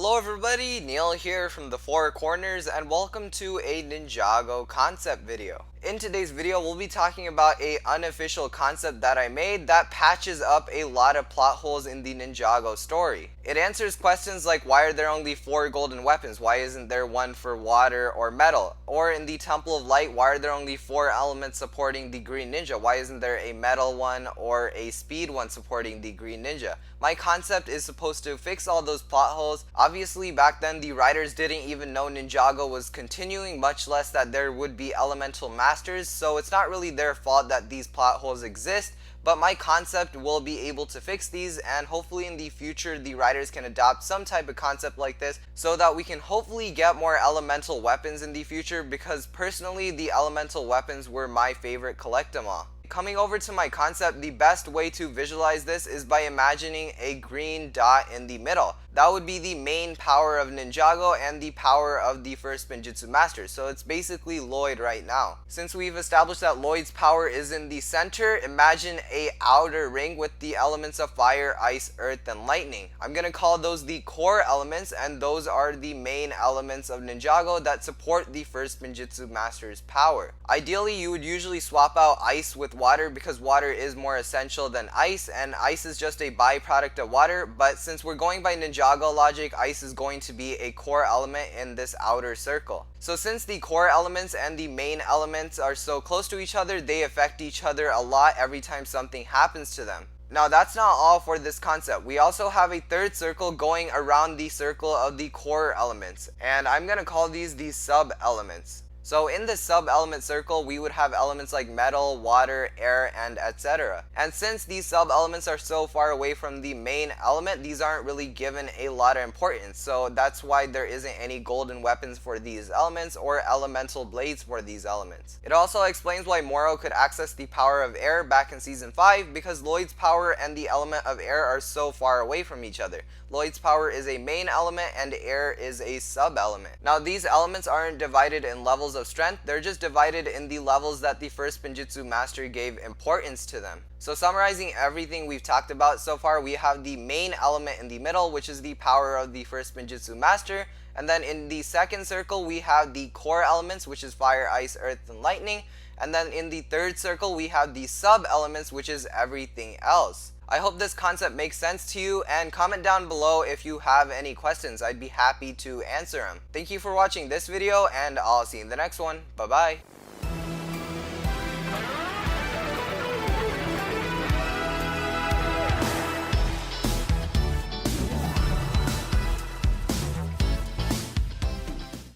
Hello everybody, Neil here from the Four Corners and welcome to a Ninjago concept video. In today's video, we'll be talking about a unofficial concept that I made that patches up a lot of plot holes in the Ninjago story. It answers questions like why are there only 4 golden weapons, why isn't there one for water or metal? Or in the Temple of Light, why are there only 4 elements supporting the Green Ninja? Why isn't there a metal one or a speed one supporting the Green Ninja? My concept is supposed to fix all those plot holes. Obviously back then the writers didn't even know Ninjago was continuing, much less that there would be elemental masters, so it's not really their fault that these plot holes exist, but my concept will be able to fix these, and hopefully in the future the writers can adopt some type of concept like this so that we can hopefully get more elemental weapons in the future, because personally the elemental weapons were my favorite collectible. Coming over to my concept, the best way to visualize this is by imagining a green dot in the middle. That would be the main power of Ninjago and the power of the first Spinjitzu Master, so it's basically Lloyd right now. Since we've established that Lloyd's power is in the center, imagine a outer ring with the elements of fire, ice, earth, and lightning. I'm gonna call those the core elements, and those are the main elements of Ninjago that support the first Spinjitzu Master's power. Ideally, you would usually swap out ice with water because water is more essential than ice, and ice is just a byproduct of water, but since we're going by Ninjago logic, ice is going to be a core element in this outer circle. So since the core elements and the main elements are so close to each other, they affect each other a lot every time something happens to them. Now that's not all for this concept. We also have a third circle going around the circle of the core elements, and I'm gonna call these the sub-elements. So in the sub-element circle, we would have elements like metal, water, air, and etc. And since these sub-elements are so far away from the main element, these aren't really given a lot of importance. So that's why there isn't any golden weapons for these elements or elemental blades for these elements. It also explains why Moro could access the power of air back in Season 5, because Lloyd's power and the element of air are so far away from each other. Lloyd's power is a main element and air is a sub-element. Now these elements aren't divided in levels of strength, they're just divided in the levels that the first Spinjitzu Master gave importance to them. So summarizing everything we've talked about so far, we have the main element in the middle, which is the power of the first Spinjitzu Master, and then in the second circle we have the core elements, which is fire, ice, earth, and lightning, and then in the third circle we have the sub-elements, which is everything else. I hope this concept makes sense to you, and comment down below if you have any questions. I'd be happy to answer them. Thank you for watching this video, and I'll see you in the next one. Bye bye.